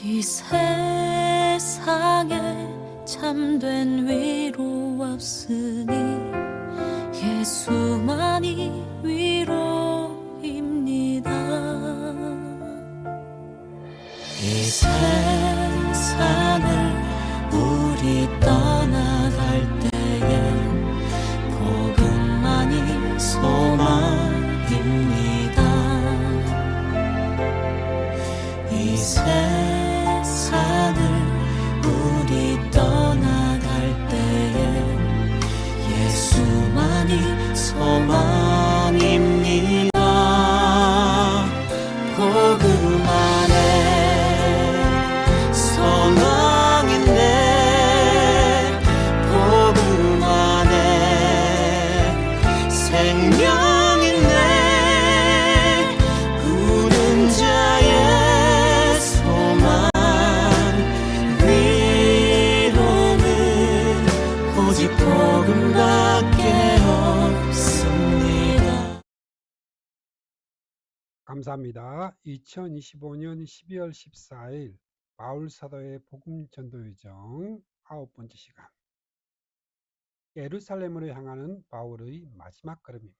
이 세상에 참된 위로 없으니 예수만이 위로입니다. 이 세상을 우리 떠나갈 때에 복음만이 소망입니다. 이 세상을 우리 떠나갈 때에 예수만이 소망입니다. 복음 안에 소망 있네. 복음 안에 생명 있네. 굳은 자의 소망 위로는 오직 복음밖에 없습니다. 감사합니다. 2025년 12월 14일 바울 사도의 복음 전도 여정 9번째 시간. 예루살렘으로 향하는 바울의 마지막 걸음입니다.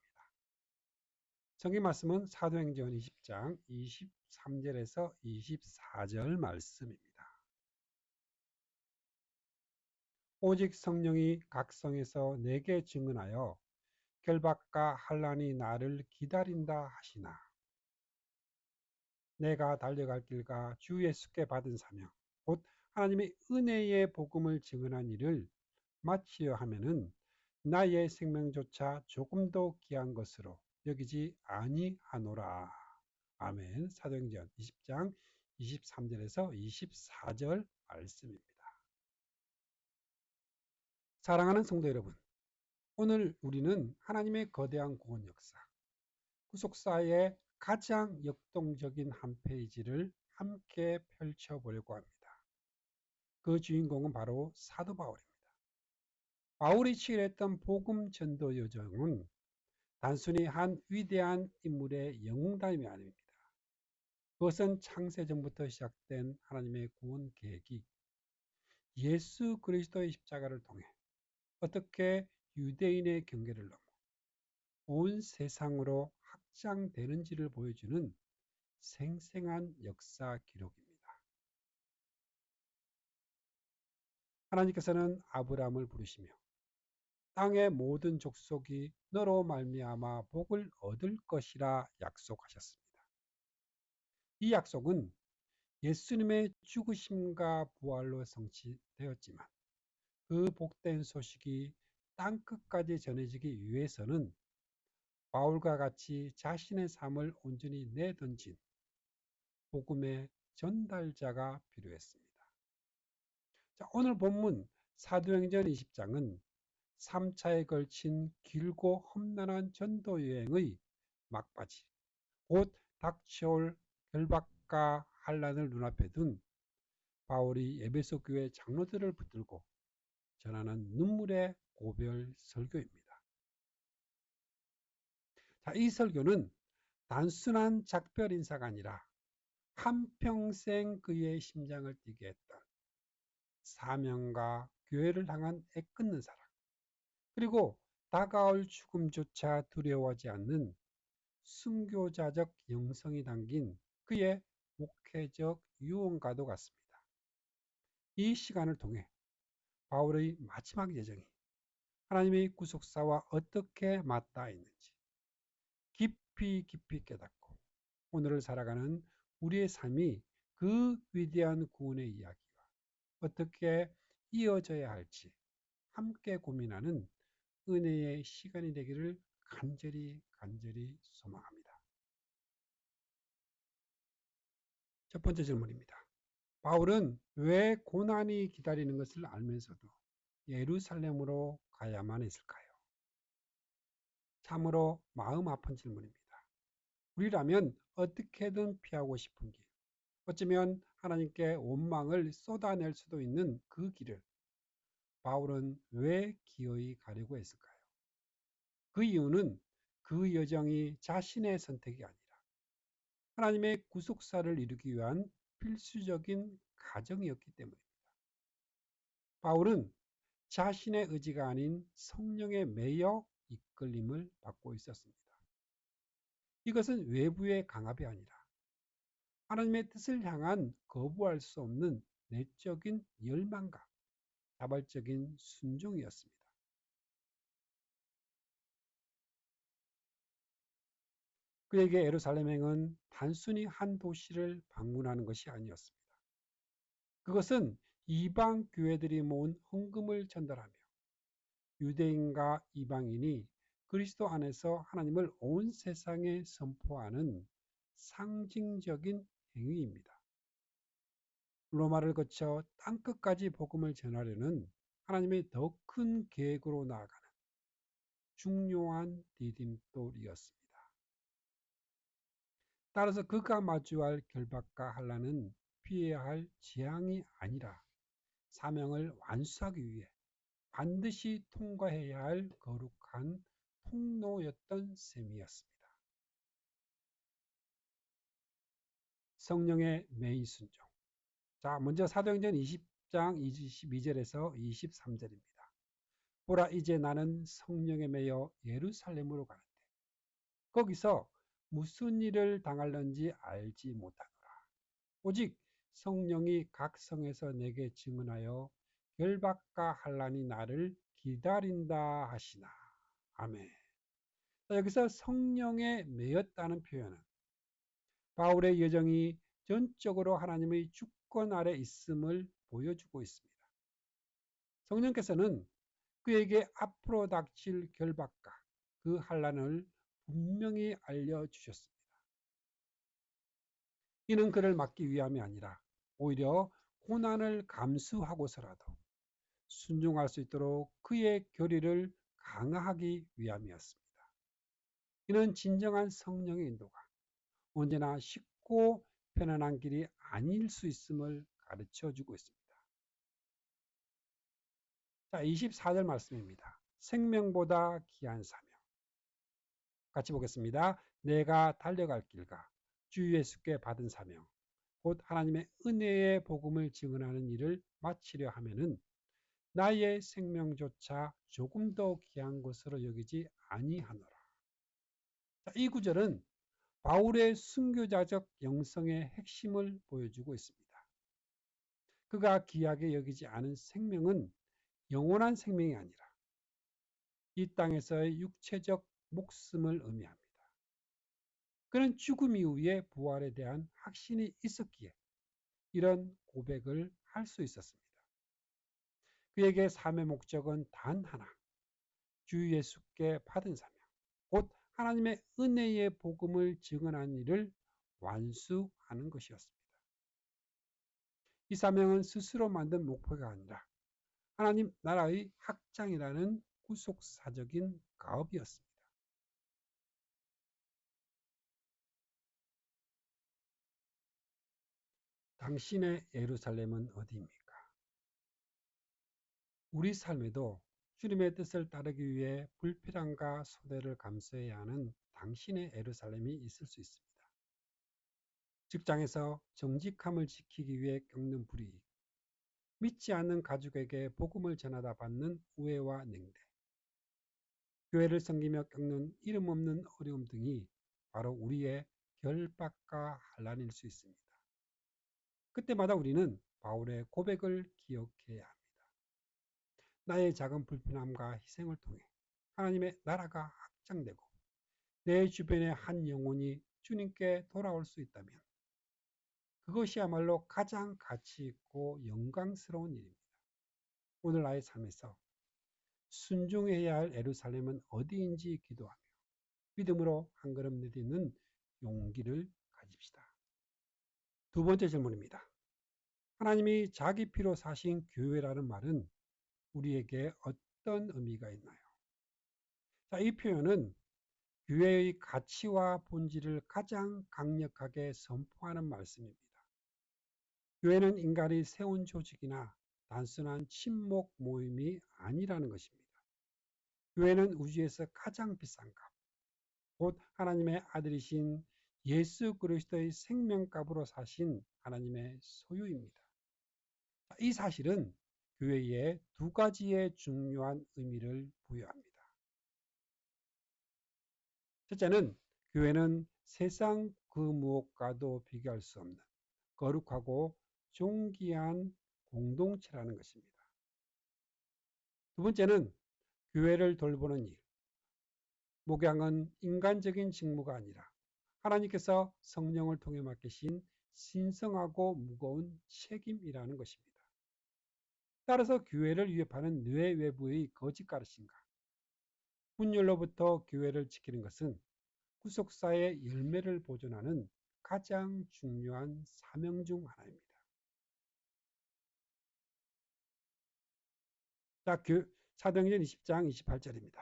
성경 말씀은 사도행전 20장 23절에서 24절 말씀입니다. 오직 성령이 각 성에서 내게 증언하여 결박과 환난이 나를 기다린다 하시나 내가 달려갈 길과 주 예수께 받은 사명 곧 하나님의 은혜의 복음을 증언한 일을 마치려 하면은 나의 생명조차 조금도 귀한 것으로 여기지 아니하노라. 아멘. 사도행전 20장 23절에서 24절 말씀입니다. 사랑하는 성도 여러분, 오늘 우리는 하나님의 거대한 구원 역사, 구속사의 가장 역동적인 한 페이지를 함께 펼쳐보려고 합니다. 그 주인공은 바로 사도 바울입니다. 바울이 치열했던 복음 전도 여정은 단순히 한 위대한 인물의 영웅담이 아닙니다. 그것은 창세전부터 시작된 하나님의 구원 계획이 예수 그리스도의 십자가를 통해 어떻게 유대인의 경계를 넘어 온 세상으로 확장되는지를 보여주는 생생한 역사 기록입니다. 하나님께서는 아브라함을 부르시며 땅의 모든 족속이 너로 말미암아 복을 얻을 것이라 약속하셨습니다. 이 약속은 예수님의 죽으심과 부활로 성취되었지만 그 복된 소식이 땅끝까지 전해지기 위해서는 바울과 같이 자신의 삶을 온전히 내던진 복음의 전달자가 필요했습니다. 자, 오늘 본문 사도행전 20장은 3차에 걸친 길고 험난한 전도 여행의 막바지, 곧 닥쳐올 결박과 환난을 눈앞에 둔 바울이 에베소 교회 장로들을 붙들고 전하는 눈물의 고별 설교입니다. 자, 이 설교는 단순한 작별 인사가 아니라 한평생 그의 심장을 뛰게 했던 사명과 교회를 향한 애끓는 사랑, 그리고 다가올 죽음조차 두려워하지 않는 순교자적 영성이 담긴 그의 목회적 유언과도 같습니다. 이 시간을 통해 바울의 마지막 여정이 하나님의 구속사와 어떻게 맞닿아 있는지 깊이 깨닫고 오늘을 살아가는 우리의 삶이 그 위대한 구원의 이야기와 어떻게 이어져야 할지 함께 고민하는 은혜의 시간이 되기를 간절히 소망합니다. 첫 번째 질문입니다. 바울은 왜 고난이 기다리는 것을 알면서도 예루살렘으로 가야만 했을까요? 참으로 마음 아픈 질문입니다. 우리라면 어떻게든 피하고 싶은 길, 어쩌면 하나님께 원망을 쏟아낼 수도 있는 그 길을 바울은 왜 기어이 가려고 했을까요? 그 이유는 그 여정이 자신의 선택이 아니라 하나님의 구속사를 이루기 위한 필수적인 가정이었기 때문입니다. 바울은 자신의 의지가 아닌 성령에 매여 이끌림을 받고 있었습니다. 이것은 외부의 강압이 아니라 하나님의 뜻을 향한 거부할 수 없는 내적인 열망과 자발적인 순종이었습니다. 그에게 예루살렘행은 단순히 한 도시를 방문하는 것이 아니었습니다. 그것은 이방 교회들이 모은 헌금을 전달하며 유대인과 이방인이 그리스도 안에서 하나님을 온 세상에 선포하는 상징적인 행위입니다. 로마를 거쳐 땅끝까지 복음을 전하려는 하나님의 더 큰 계획으로 나아가는 중요한 디딤돌이었습니다. 따라서 그가 마주할 결박과 환난은 피해야 할 재앙이 아니라 사명을 완수하기 위해 반드시 통과해야 할 거룩한 통로였던 셈이었습니다. 성령의 매일 순종. 자, 먼저 사도행전 20장 22절에서 23절입니다. 보라, 이제 나는 성령에 매여 예루살렘으로 가는데 거기서 무슨 일을 당할는지 알지 못하노라. 오직 성령이 각 성에서 내게 증언하여 결박과 환난이 나를 기다린다 하시나. 아멘. 여기서 성령에 매였다는 표현은 바울의 여정이 전적으로 하나님의 주권 아래 있음을 보여주고 있습니다. 성령께서는 그에게 앞으로 닥칠 결박과 그 환난을 분명히 알려주셨습니다. 이는 그를 막기 위함이 아니라 오히려 고난을 감수하고서라도 순종할 수 있도록 그의 교리를 강화하기 위함이었습니다. 이는 진정한 성령의 인도가 언제나 쉽고 편안한 길이 아닐 수 있음을 가르쳐주고 있습니다. 자, 24절 말씀입니다. 생명보다 귀한 사명. 같이 보겠습니다. 내가 달려갈 길과 주 예수께 받은 사명, 곧 하나님의 은혜의 복음을 증언하는 일을 마치려 하면은 나의 생명조차 조금 더 귀한 것으로 여기지 아니하노라. 자, 이 구절은 바울의 순교자적 영성의 핵심을 보여주고 있습니다. 그가 귀하게 여기지 않은 생명은 영원한 생명이 아니라 이 땅에서의 육체적 목숨을 의미합니다. 그는 죽음 이후의 부활에 대한 확신이 있었기에 이런 고백을 할 수 있었습니다. 그에게 삶의 목적은 단 하나, 주 예수께 받은 사명, 곧 하나님의 은혜의 복음을 증언하는 일을 완수하는 것이었습니다. 이 사명은 스스로 만든 목표가 아니라 하나님 나라의 확장이라는 구속사적인 가업이었습니다. 당신의 예루살렘은 어디입니까? 우리 삶에도 주님의 뜻을 따르기 위해 불필요함과 소대를 감수해야 하는 당신의 예루살렘이 있을 수 있습니다. 직장에서 정직함을 지키기 위해 겪는 불이익, 믿지 않는 가족에게 복음을 전하다 받는 우애와 냉대, 교회를 섬기며 겪는 이름 없는 어려움 등이 바로 우리의 결박과 환난일 수 있습니다. 그때마다 우리는 바울의 고백을 기억해야 합니다. 나의 작은 불편함과 희생을 통해 하나님의 나라가 확장되고 내 주변의 한 영혼이 주님께 돌아올 수 있다면 그것이야말로 가장 가치 있고 영광스러운 일입니다. 오늘 나의 삶에서 순종해야 할 예루살렘은 어디인지 기도하며 믿음으로 한 걸음 내딛는 용기를 가집시다. 두 번째 질문입니다. 하나님이 자기 피로 사신 교회라는 말은 우리에게 어떤 의미가 있나요? 자, 이 표현은 교회의 가치와 본질을 가장 강력하게 선포하는 말씀입니다. 교회는 인간이 세운 조직이나 단순한 친목 모임이 아니라는 것입니다. 교회는 우주에서 가장 비싼 값, 곧 하나님의 아들이신 예수 그리스도의 생명값으로 사신 하나님의 소유입니다. 이 사실은 교회에 두 가지의 중요한 의미를 부여합니다. 첫째는 교회는 세상 그 무엇과도 비교할 수 없는 거룩하고 존귀한 공동체라는 것입니다. 두 번째는 교회를 돌보는 일, 목양은 인간적인 직무가 아니라 하나님께서 성령을 통해 맡기신 신성하고 무거운 책임이라는 것입니다. 따라서 교회를 위협하는 뇌 외부의 거짓 가르침과 분열로부터 교회를 지키는 것은 구속사의 열매를 보존하는 가장 중요한 사명 중 하나입니다. 자, 사도행전 20장 28절입니다.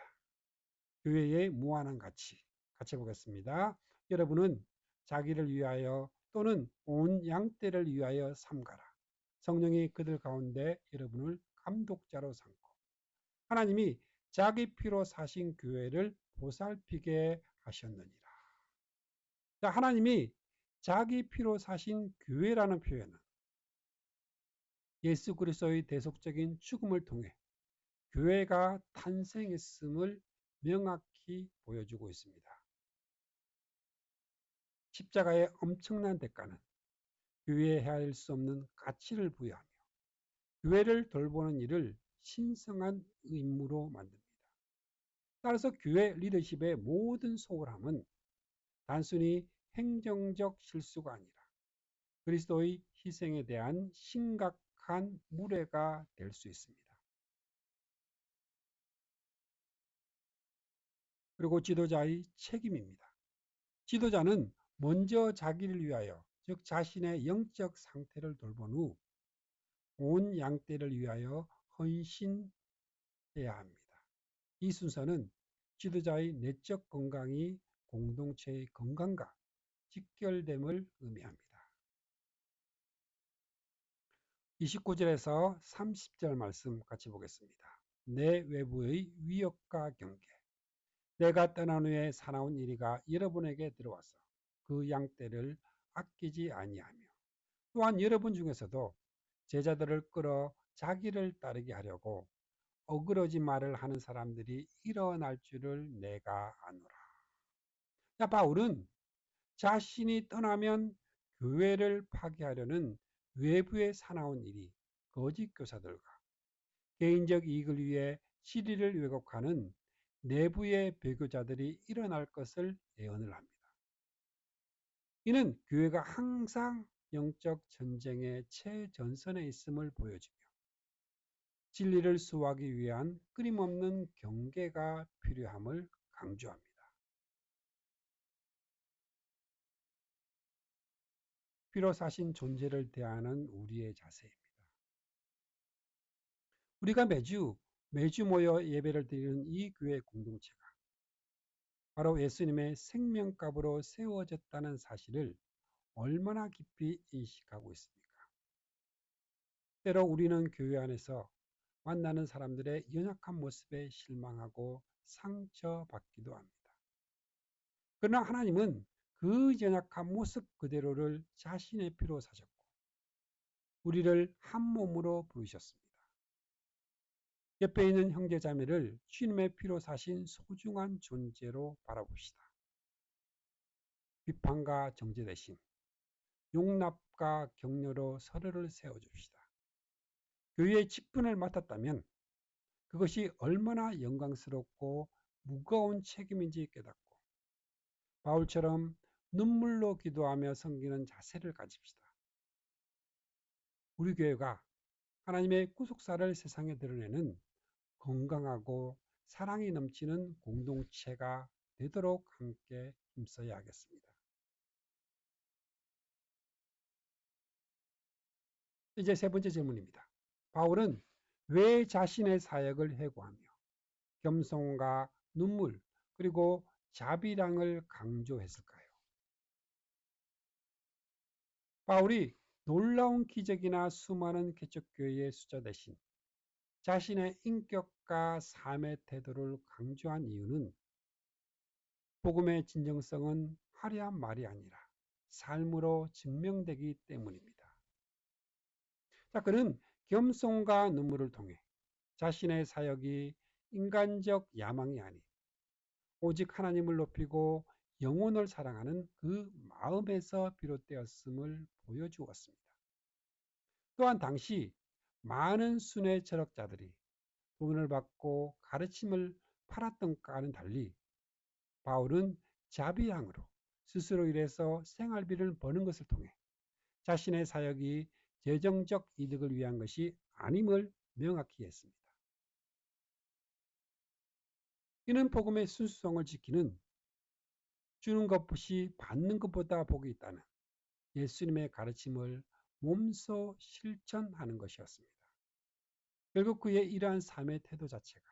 교회의 무한한 가치, 같이 보겠습니다. 여러분은 자기를 위하여 또는 온 양떼를 위하여 삼가라. 성령이 그들 가운데 여러분을 감독자로 삼고 하나님이 자기 피로 사신 교회를 보살피게 하셨느니라. 자, 하나님이 자기 피로 사신 교회라는 표현은 예수 그리스도의 대속적인 죽음을 통해 교회가 탄생했음을 명확히 보여주고 있습니다. 십자가의 엄청난 대가는 교회에 헤아릴 수 없는 가치를 부여하며 교회를 돌보는 일을 신성한 임무로 만듭니다. 따라서 교회 리더십의 모든 소홀함은 단순히 행정적 실수가 아니라 그리스도의 희생에 대한 심각한 무례가 될 수 있습니다. 그리고 지도자의 책임입니다. 지도자는 먼저 자기를 위하여, 즉 자신의 영적 상태를 돌본 후 온 양떼를 위하여 헌신해야 합니다. 이 순서는 지도자의 내적 건강이 공동체의 건강과 직결됨을 의미합니다. 29절에서 30절 말씀 같이 보겠습니다. 내 외부의 위협과 경계, 내가 떠난 후에 사나운 이리가 여러분에게 들어와서 그 양떼를 아끼지 아니하며 또한 여러분 중에서도 제자들을 끌어 자기를 따르게 하려고 어그러지 말을 하는 사람들이 일어날 줄을 내가 아노라. 자, 바울은 자신이 떠나면 교회를 파괴하려는 외부의 사나운 일이 거짓 교사들과 개인적 이익을 위해 진리를 왜곡하는 내부의 배교자들이 일어날 것을 예언을 합니다. 이는 교회가 항상 영적 전쟁의 최전선에 있음을 보여주며 진리를 수호하기 위한 끊임없는 경계가 필요함을 강조합니다. 피로 사신 존재를 대하는 우리의 자세입니다. 우리가 매주 모여 예배를 드리는 이 교회 공동체가 바로 예수님의 생명값으로 세워졌다는 사실을 얼마나 깊이 인식하고 있습니까? 때로 우리는 교회 안에서 만나는 사람들의 연약한 모습에 실망하고 상처받기도 합니다. 그러나 하나님은 그 연약한 모습 그대로를 자신의 피로 사셨고 우리를 한 몸으로 부르셨습니다. 옆에 있는 형제자매를 주님의 피로 사신 소중한 존재로 바라봅시다. 비판과 정죄 대신 용납과 격려로 서로를 세워줍시다. 교회의 직분을 맡았다면 그것이 얼마나 영광스럽고 무거운 책임인지 깨닫고 바울처럼 눈물로 기도하며 섬기는 자세를 가집시다. 우리 교회가 하나님의 구속사를 세상에 드러내는 건강하고 사랑이 넘치는 공동체가 되도록 함께 힘써야 하겠습니다. 이제 세 번째 질문입니다. 바울은 왜 자신의 사역을 해고하며 겸손과 눈물 그리고 자비랑을 강조했을까요? 바울이 놀라운 기적이나 수많은 개척교회의 수자 대신 자신의 인격과 삶의 태도를 강조한 이유는 복음의 진정성은 화려한 말이 아니라 삶으로 증명되기 때문입니다. 자, 그는 겸손과 눈물을 통해 자신의 사역이 인간적 야망이 아닌 오직 하나님을 높이고 영혼을 사랑하는 그 마음에서 비롯되었음을 보여주었습니다. 또한 당시 많은 순회 철학자들이 돈을 받고 가르침을 팔았던 것과는 달리 바울은 자비향으로 스스로 일해서 생활비를 버는 것을 통해 자신의 사역이 재정적 이득을 위한 것이 아님을 명확히 했습니다. 이는 복음의 순수성을 지키는 주는 것이 받는 것보다 복이 있다는 예수님의 가르침을 몸소 실천하는 것이었습니다. 결국 그의 이러한 삶의 태도 자체가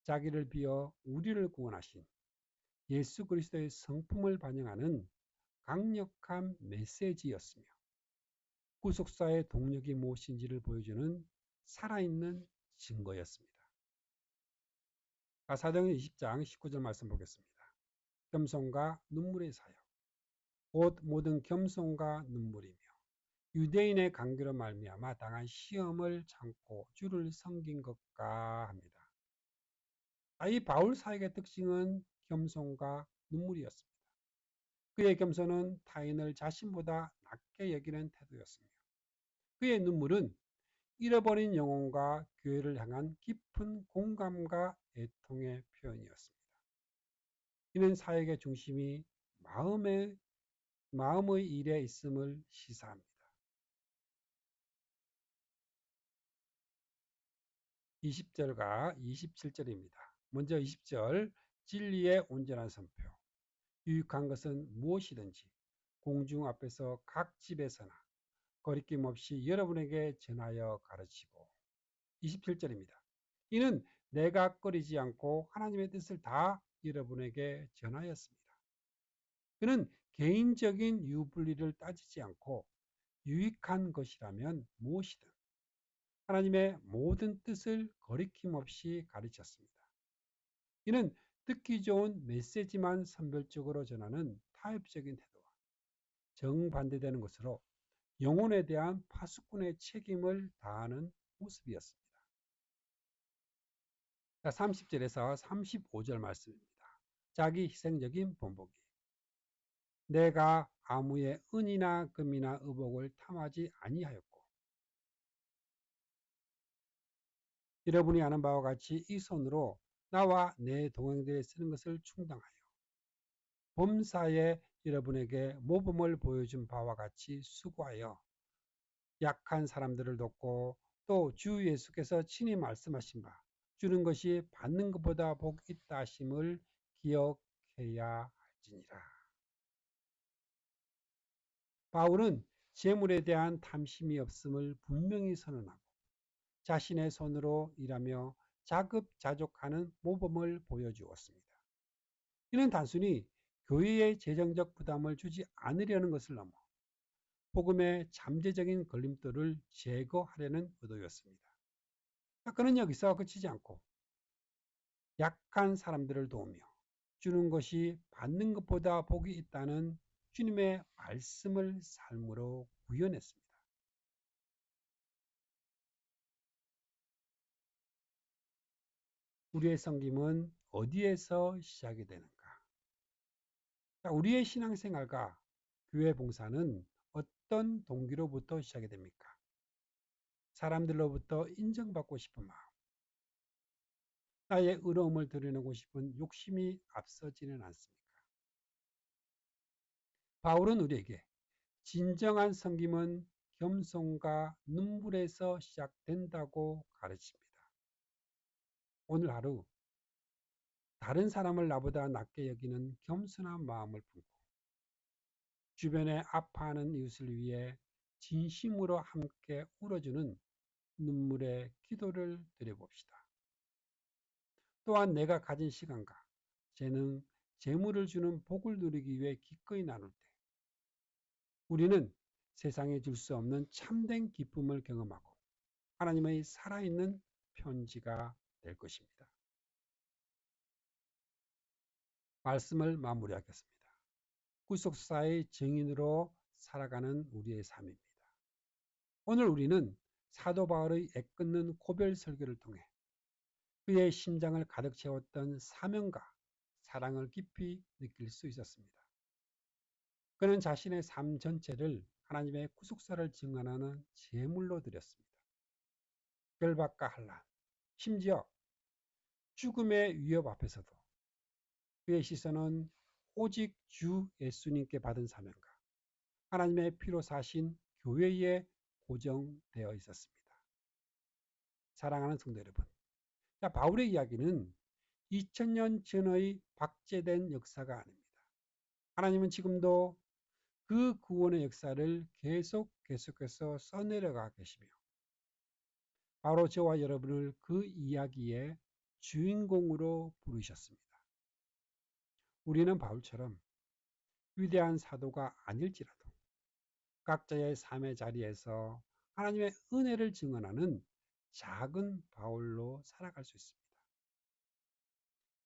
자기를 비워 우리를 구원하신 예수 그리스도의 성품을 반영하는 강력한 메시지였으며 구속사의 동력이 무엇인지를 보여주는 살아있는 증거였습니다. 사도행전 20장 19절 말씀 보겠습니다. 겸손과 눈물의 사역 곧 모든 겸손과 눈물이며 유대인의 강교로 말미암아 당한 시험을 참고 주를 섬긴 것과 합니다. 이 바울 사역의 특징은 겸손과 눈물이었습니다. 그의 겸손은 타인을 자신보다 낮게 여기는 태도였으며 그의 눈물은 잃어버린 영혼과 교회를 향한 깊은 공감과 애통의 표현이었습니다. 이는 사역의 중심이 마음의 일에 있음을 시사합니다. 20절과 27절입니다. 먼저 20절 진리의 온전한 선포 유익한 것은 무엇이든지 공중 앞에서 각 집에서나 거리낌 없이 여러분에게 전하여 가르치고 27절입니다. 이는 내가 꺼리지 않고 하나님의 뜻을 다 여러분에게 전하였습니다. 그는 개인적인 유불리를 따지지 않고 유익한 것이라면 무엇이든 하나님의 모든 뜻을 거리낌 없이 가르쳤습니다. 이는 듣기 좋은 메시지만 선별적으로 전하는 타협적인 태도와 정반대되는 것으로 영혼에 대한 파수꾼의 책임을 다하는 모습이었습니다. 30절에서 35절 말씀입니다. 자기 희생적인 본보기 내가 아무의 은이나 금이나 의복을 탐하지 아니하였고 여러분이 아는 바와 같이 이 손으로 나와 내 동행들이 쓰는 것을 충당하여 범사에 여러분에게 모범을 보여준 바와 같이 수고하여 약한 사람들을 돕고 또 주 예수께서 친히 말씀하신 바 주는 것이 받는 것보다 복이 있다 하심을 기억해야 할지니라. 바울은 재물에 대한 탐심이 없음을 분명히 선언하고 자신의 손으로 일하며 자급자족하는 모범을 보여주었습니다. 이는 단순히 교회의 재정적 부담을 주지 않으려는 것을 넘어 복음의 잠재적인 걸림돌을 제거하려는 의도였습니다. 그는 여기서 그치지 않고 약한 사람들을 도우며 주는 것이 받는 것보다 복이 있다는 주님의 말씀을 삶으로 구현했습니다. 우리의 섬김은 어디에서 시작이 되는가? 우리의 신앙생활과 교회 봉사는 어떤 동기로부터 시작이 됩니까? 사람들로부터 인정받고 싶은 마음, 나의 의로움을 드러내고 싶은 욕심이 앞서지는 않습니까? 바울은 우리에게 진정한 섬김은 겸손과 눈물에서 시작된다고 가르칩니다. 오늘 하루 다른 사람을 나보다 낮게 여기는 겸손한 마음을 품고 주변에 아파하는 이웃을 위해 진심으로 함께 울어주는 눈물의 기도를 드려봅시다. 또한 내가 가진 시간과 재능, 재물을 주는 복을 누리기 위해 기꺼이 나눌 때 우리는 세상에 줄 수 없는 참된 기쁨을 경험하고 하나님의 살아있는 편지가 될 것입니다. 말씀을 마무리하겠습니다. 구속사의 증인으로 살아가는 우리의 삶입니다. 오늘 우리는 사도 바울의 애끓는 고별 설교를 통해 그의 심장을 가득 채웠던 사명과 사랑을 깊이 느낄 수 있었습니다. 그는 자신의 삶 전체를 하나님의 구속사를 증언하는 제물로 드렸습니다. 결박과 환난, 심지어 죽음의 위협 앞에서도 그의 시선은 오직 주 예수님께 받은 사명과 하나님의 피로 사신 교회에 고정되어 있었습니다. 사랑하는 성도 여러분, 바울의 이야기는 2000년 전의 박제된 역사가 아닙니다. 하나님은 지금도 그 구원의 역사를 계속해서 써내려가 계시며 바로 저와 여러분을 그 이야기의 주인공으로 부르셨습니다. 우리는 바울처럼 위대한 사도가 아닐지라도 각자의 삶의 자리에서 하나님의 은혜를 증언하는 작은 바울로 살아갈 수 있습니다.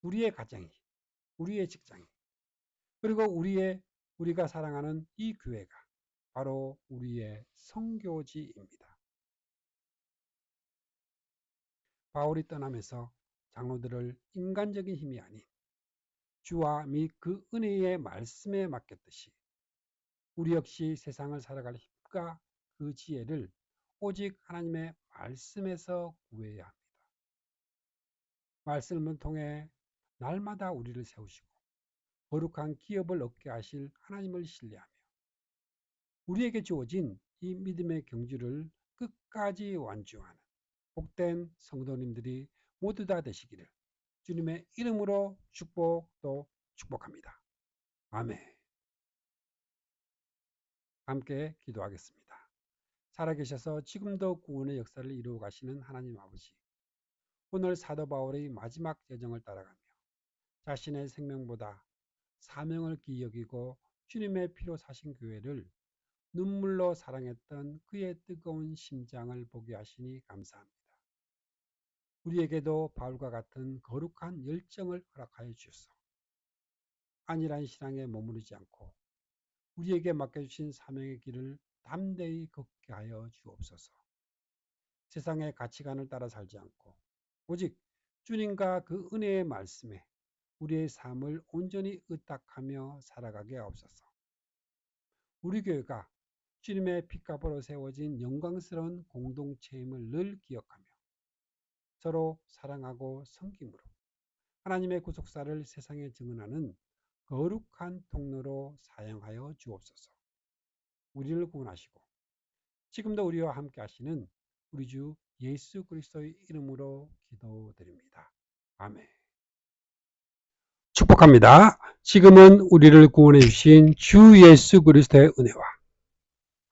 우리의 가정이, 우리의 직장이, 그리고 우리가 사랑하는 이 교회가 바로 우리의 선교지입니다. 바울이 떠나면서 장로들을 인간적인 힘이 아닌 주와 및 그 은혜의 말씀에 맡겼듯이 우리 역시 세상을 살아갈 힘과 그 지혜를 오직 하나님의 말씀에서 구해야 합니다. 말씀을 통해 날마다 우리를 세우시고 거룩한 기업을 얻게 하실 하나님을 신뢰하며 우리에게 주어진 이 믿음의 경주를 끝까지 완주하는 복된 성도님들이 모두 다 되시기를 주님의 이름으로 축복합니다. 아멘. 함께 기도하겠습니다. 살아계셔서 지금도 구원의 역사를 이루어 가시는 하나님 아버지, 오늘 사도 바울의 마지막 여정을 따라가며 자신의 생명보다 사명을 귀히 여기고 주님의 피로 사신 교회를 눈물로 사랑했던 그의 뜨거운 심장을 보게 하시니 감사합니다. 우리에게도 바울과 같은 거룩한 열정을 허락하여 주셔서 안일한 신앙에 머무르지 않고 우리에게 맡겨주신 사명의 길을 담대히 걷게 하여 주옵소서. 세상의 가치관을 따라 살지 않고 오직 주님과 그 은혜의 말씀에 우리의 삶을 온전히 의탁하며 살아가게 하옵소서. 우리 교회가 주님의 핏값으로 세워진 영광스러운 공동체임을 늘 기억하며 서로 사랑하고 섬김으로 하나님의 구속사를 세상에 증언하는 거룩한 통로로 사용하여 주옵소서. 우리를 구원하시고 지금도 우리와 함께 하시는 우리 주 예수 그리스도의 이름으로 기도드립니다. 아멘. 축복합니다. 지금은 우리를 구원해 주신 주 예수 그리스도의 은혜와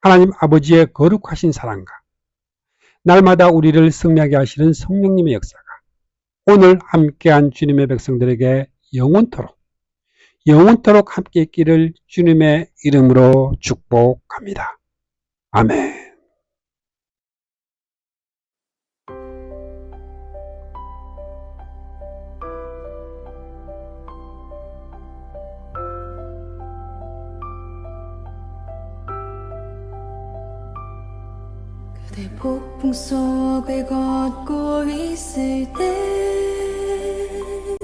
하나님 아버지의 거룩하신 사랑과 날마다 우리를 승리하게 하시는 성령님의 역사가 오늘 함께한 주님의 백성들에게 영원토록 함께 있기를 주님의 이름으로 축복합니다. 아멘. 그대 폭풍 속을 걷고 있을 때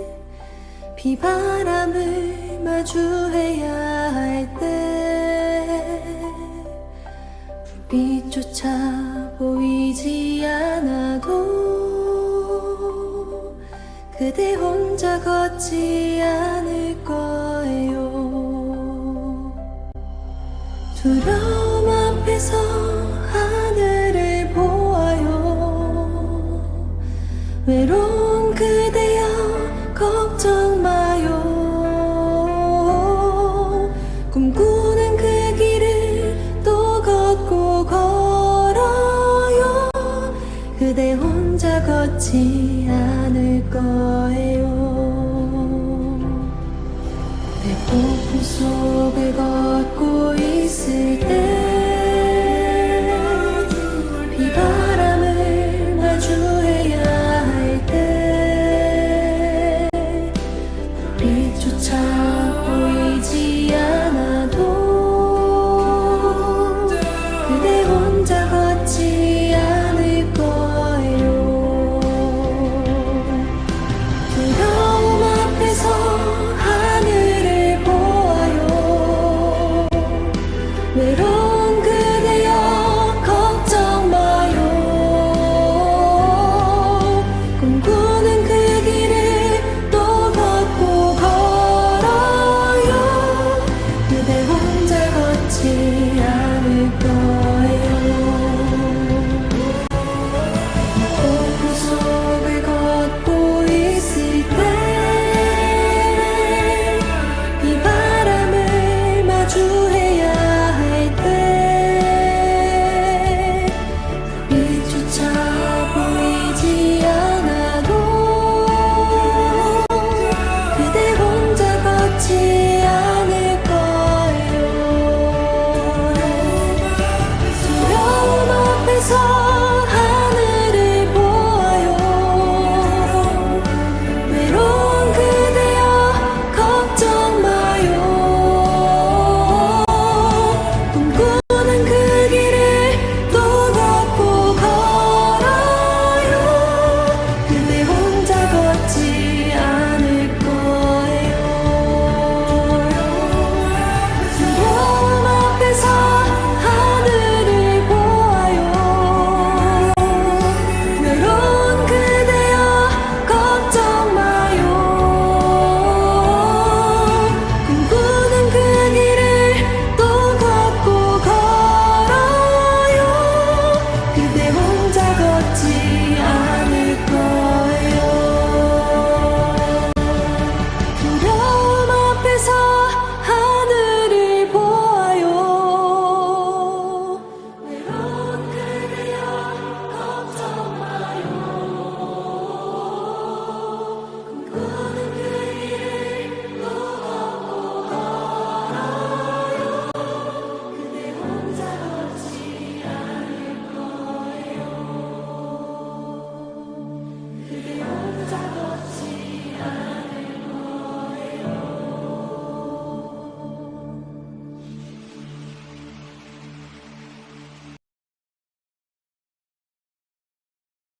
비바람을 마주해야 할 때 불빛조차 보이지 않아도 그대 혼자 걷지 않을 거예요. 두려움 앞에서 하늘을 보아요. 외로운 그대여 걱정 마요. 꿈꾸는 그 길을 또 걷고 걸어요. 그대 혼자 걷지 않을 거예요. 내 폭풍 속을 걷고 있을 때